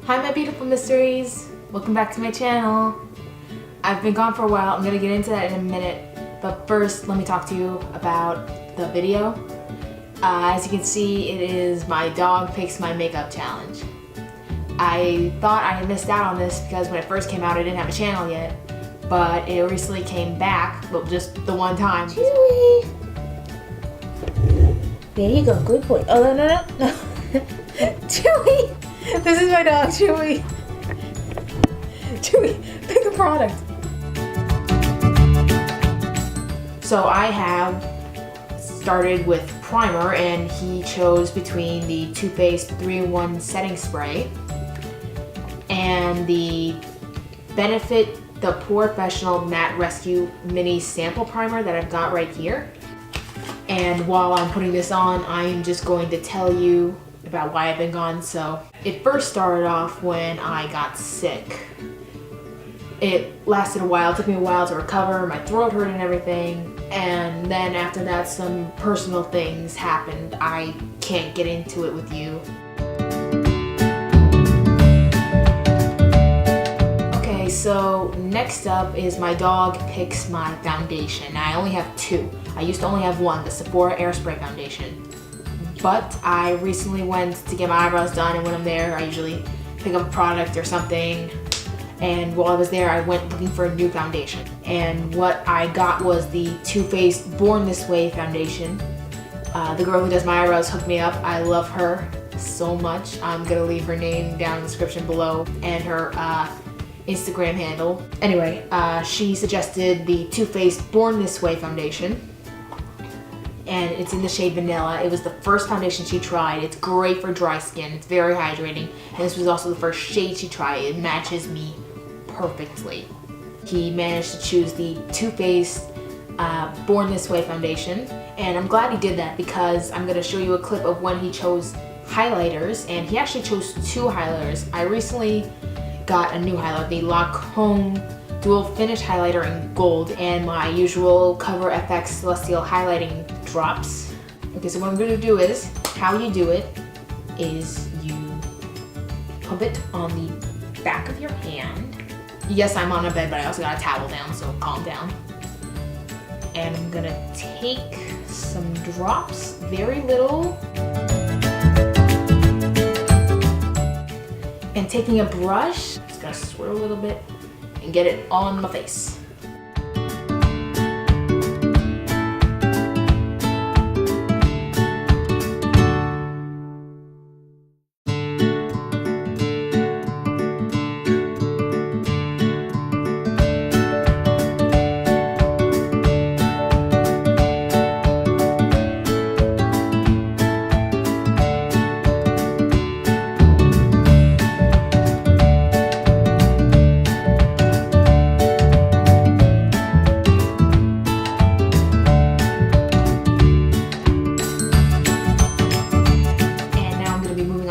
Hi my beautiful mysteries, welcome back to my channel. I've been gone for a while, I'm gonna get into that in a minute, but first let me talk to you about the video. As you can see, it is my dog picks my makeup challenge. I thought I had missed out on this because when it first came out I didn't have a channel yet, but it recently came back, well, just the one time. Chewy! There you go, good boy. Oh, no. Chewy! This is my dog, Chewy. Chewy, pick a product. So I have started with primer and he chose between the Too Faced 3-in-1 setting spray and the Benefit the Pore-fessional Matte Rescue Mini Sample Primer that I've got right here. And while I'm putting this on, I'm just going to tell you about why I've been gone. So it first started off when I got sick. It lasted a while, it took me a while to recover, my throat hurt and everything, and then after that some personal things happened. I can't get into it with you. Okay, so next up is my dog picks my foundation. Now I only have two. I used to only have one, the Sephora Airspray foundation. But I recently went to get my eyebrows done, and when I'm there I usually pick up a product or something. And while I was there, I went looking for a new foundation. And what I got was the Too Faced Born This Way foundation. The girl who does my eyebrows hooked me up. I love her so much. I'm gonna leave her name down in the description below and her Instagram handle. Anyway, she suggested the Too Faced Born This Way foundation. And it's in the shade Vanilla. It was the first foundation she tried. It's great for dry skin. It's very hydrating. And this was also the first shade she tried. It matches me perfectly. He managed to choose the Too Faced Born This Way foundation. And I'm glad he did that because I'm gonna show you a clip of when he chose highlighters. And he actually chose two highlighters. I recently got a new highlighter, the Lancome Dual Finish Highlighter in gold, and my usual Cover FX Celestial Highlighting drops. Okay, so what I'm going to do is, how you do it is you put it on the back of your hand. Yes, I'm on a bed, but I also got a towel down, so calm down. And I'm going to take some drops, very little, and taking a brush, just going to swirl a little bit and get it on my face.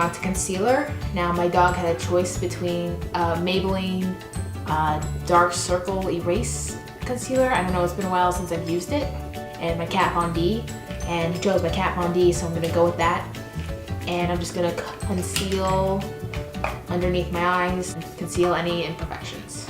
To concealer. Now my dog had a choice between Maybelline Dark Circle Erase Concealer. I don't know, it's been a while since I've used it, and my Kat Von D, and he chose my Kat Von D, so I'm gonna go with that. And I'm just gonna conceal underneath my eyes, conceal any imperfections.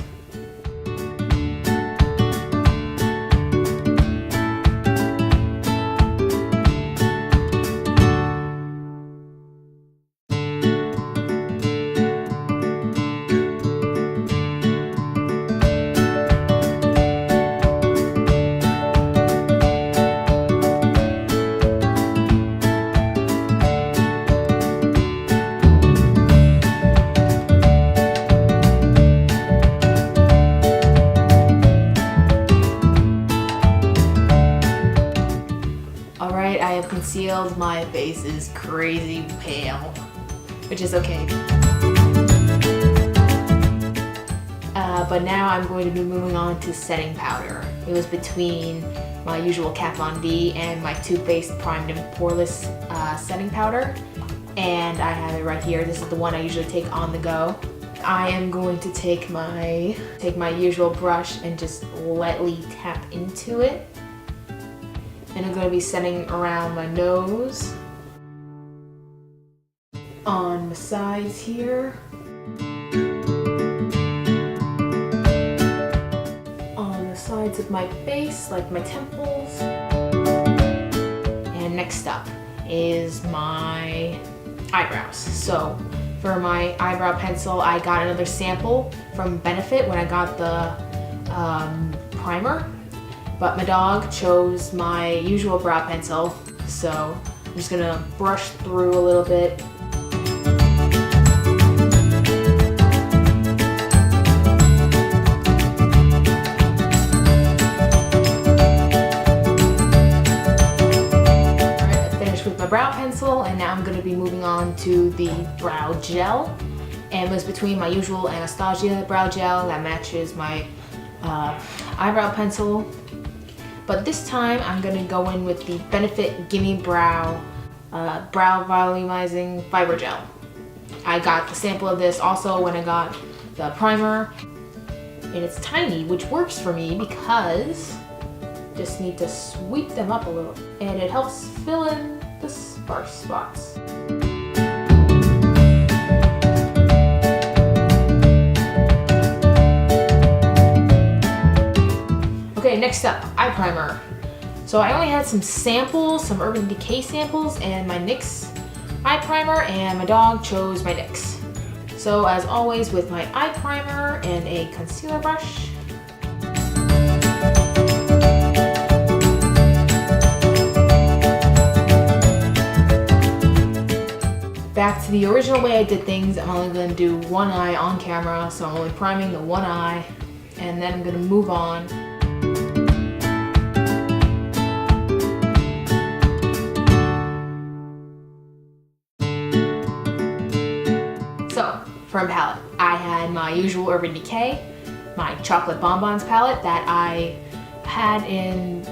Alright, I have concealed. My face is crazy pale, which is okay. But now I'm going to be moving on to setting powder. It was between my usual Kat Von D and my Too Faced Primed and Poreless setting powder. And I have it right here. This is the one I usually take on the go. I am going to take my usual brush and just lightly tap into it. And I'm going to be setting around my nose, on the sides here, sides of my face, like my temples. And next up is my eyebrows. So for my eyebrow pencil, I got another sample from Benefit when I got the primer, but my dog chose my usual brow pencil, so I'm just gonna brush through a little bit. Brow pencil, and now I'm going to be moving on to the brow gel, and it was between my usual Anastasia brow gel that matches my eyebrow pencil, but this time I'm going to go in with the Benefit Gimmie Brow Volumizing Fiber Gel. I got the sample of this also when I got the primer, and it's tiny, which works for me because just need to sweep them up a little, and it helps fill in the sparse spots. Okay, next up, eye primer. So I only had some samples, some Urban Decay samples, and my NYX eye primer, and my dog chose my NYX. So as always, with my eye primer and a concealer brush, back to the original way I did things. I'm only going to do one eye on camera, so I'm only priming the one eye, and then I'm going to move on. So, from palette, I had my usual Urban Decay, my Chocolate Bonbons palette that I had in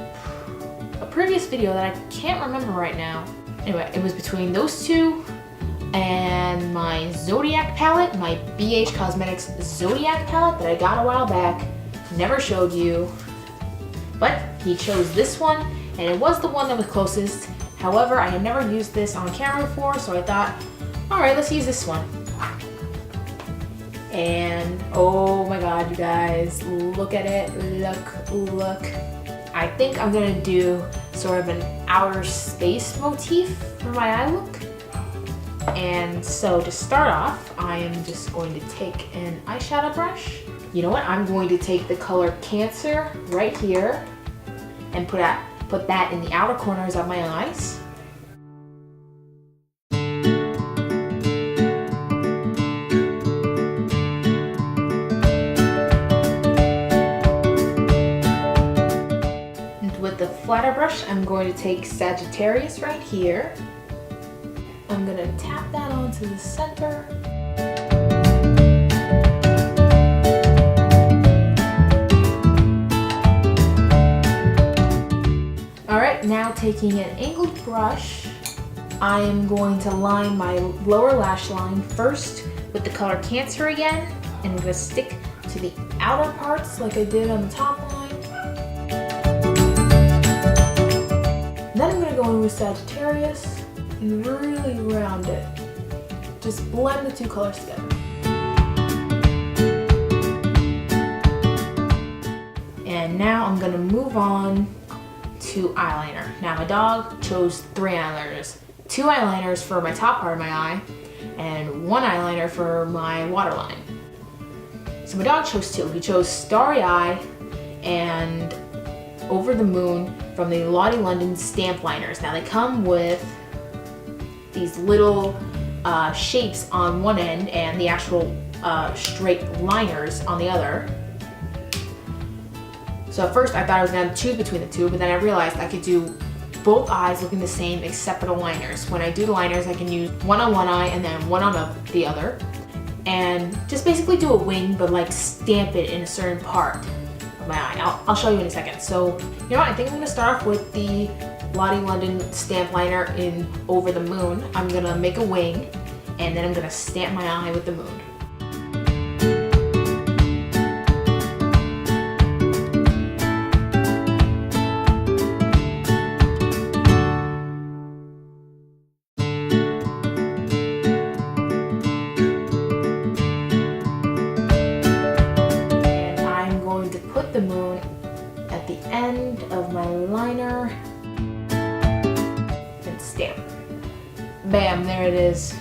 a previous video that I can't remember right now. Anyway, it was between those two and my Zodiac palette, my BH Cosmetics Zodiac palette that I got a while back, never showed you, but he chose this one, and it was the one that was closest. However, I had never used this on camera before, so I thought, alright, let's use this one. And oh my god, you guys, look at it, look. I think I'm gonna do sort of an outer space motif for my eye look. And so to start off, I am just going to take an eyeshadow brush. You know what? I'm going to take the color Cancer right here and put that in the outer corners of my eyes. And with the flatter brush, I'm going to take Sagittarius right here. I'm going to tap that onto the center. Alright, now taking an angled brush, I am going to line my lower lash line first with the color Cancer again, and I'm going to stick to the outer parts like I did on the top line. Then I'm going to go in with Sagittarius and really round it. Just blend the two colors together. And now I'm gonna move on to eyeliner. Now my dog chose 3 eyeliners. 2 eyeliners for my top part of my eye, and 1 eyeliner for my waterline. So my dog chose 2. He chose Starry Eye and Over the Moon from the Lottie London stamp liners. Now they come with these little shapes on one end and the actual straight liners on the other. So at first I thought I was going to choose between the two, but then I realized I could do both eyes looking the same except for the liners. When I do the liners, I can use one on one eye and then one on the other, and just basically do a wing, but like stamp it in a certain part of my eye. I'll show you in a second. So you know what, I think I'm going to start off with the Lottie London stamp liner in Over the Moon. I'm gonna make a wing, and then I'm gonna stamp my eye with the moon. And I'm going to put the moon end of my liner and stamp. Bam, there it is.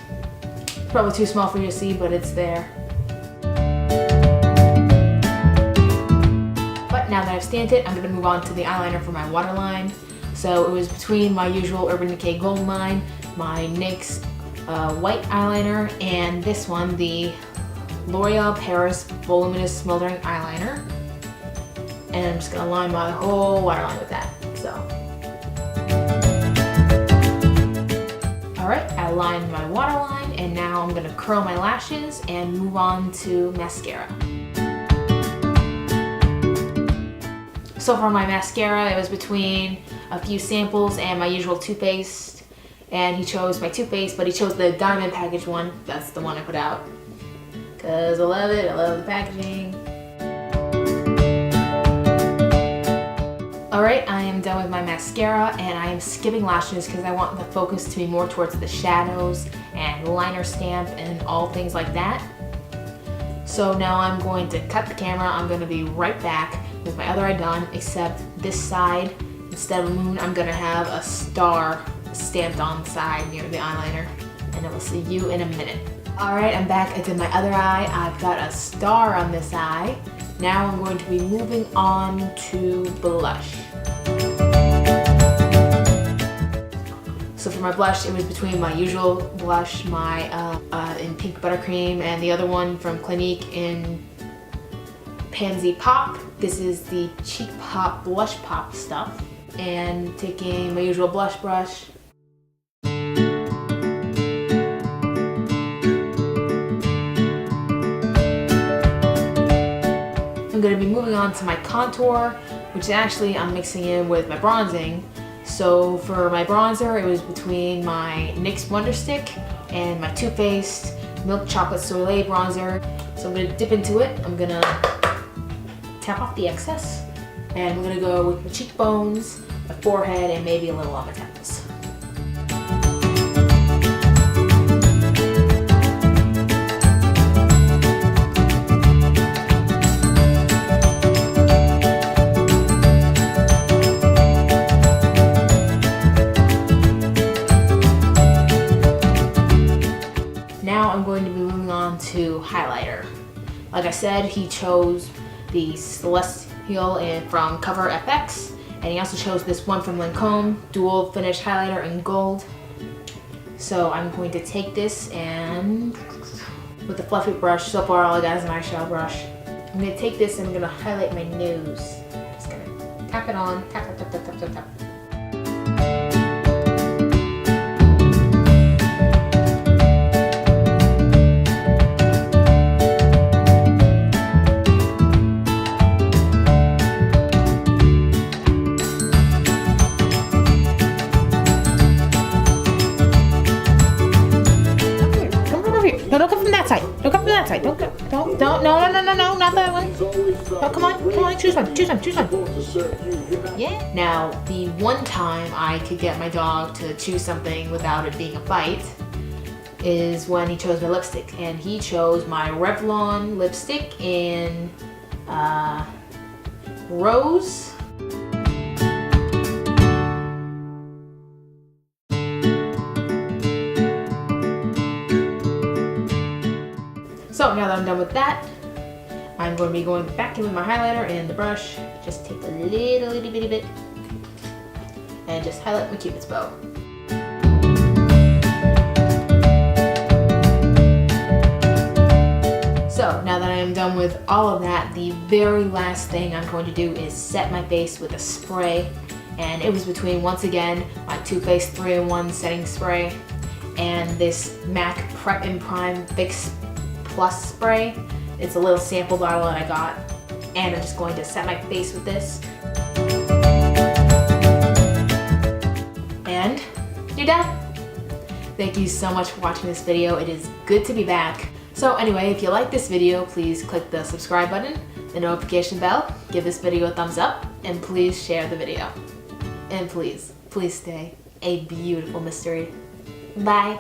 Probably too small for you to see, but it's there. But now that I've stamped it, I'm gonna move on to the eyeliner for my waterline. So it was between my usual Urban Decay Gold line, my NYX white eyeliner, and this one, the L'Oreal Paris Voluminous Smoldering eyeliner. And I'm just gonna line my whole waterline with that, so. All right, I lined my waterline, and now I'm gonna curl my lashes and move on to mascara. So for my mascara, it was between a few samples and my usual toothpaste. And he chose my toothpaste, but he chose the diamond package one. That's the one I put out. Cause I love it, I love the packaging. All right, I am done with my mascara, and I am skipping lashes because I want the focus to be more towards the shadows and liner stamp and all things like that. So now I'm going to cut the camera. I'm gonna be right back with my other eye done, except this side, instead of a moon, I'm gonna have a star stamped on the side near the eyeliner, and I will see you in a minute. All right, I'm back. I did my other eye. I've got a star on this eye. Now I'm going to be moving on to blush. So for my blush, it was between my usual blush, my in Pink Buttercream, and the other one from Clinique in Pansy Pop. This is the Cheek Pop Blush Pop stuff. And taking my usual blush brush. I'm going to be moving on to my contour, which actually I'm mixing in with my bronzing. So for my bronzer, it was between my NYX Wonder Stick and my Too Faced Milk Chocolate Soleil bronzer. So I'm going to dip into it. I'm going to tap off the excess. And I'm going to go with my cheekbones, my forehead, and maybe a little on my temples. Now I'm going to be moving on to highlighter. Like I said, he chose the Celestial and from Cover FX, and he also chose this one from Lancome, dual finish highlighter in gold. So I'm going to take this and with the fluffy brush, so far all I got is an eyeshadow brush. I'm going to take this and I'm going to highlight my nose. Just going to tap it on, tap, tap, tap, tap, tap, tap, tap. No, don't come from that side. Don't come from that side. Don't, no, not that one. Oh, come on, choose one. Yeah. Now, the one time I could get my dog to choose something without it being a fight is when he chose my lipstick. And he chose my Revlon lipstick in Rose. So now that I'm done with that, I'm going to be going back in with my highlighter and the brush. Just take a little itty bitty bit and just highlight my Cupid's bow. So now that I am done with all of that, the very last thing I'm going to do is set my face with a spray. And it was between, once again, my Too Faced 3-in-1 setting spray and this MAC Prep and Prime Fix Plus spray. It's a little sample bottle that I got, and I'm just going to set my face with this. And you're done. Thank you so much for watching this video. It is good to be back. So anyway, if you like this video, please click the subscribe button, the notification bell, give this video a thumbs up, and please share the video. And please, please stay a beautiful mystery. Bye.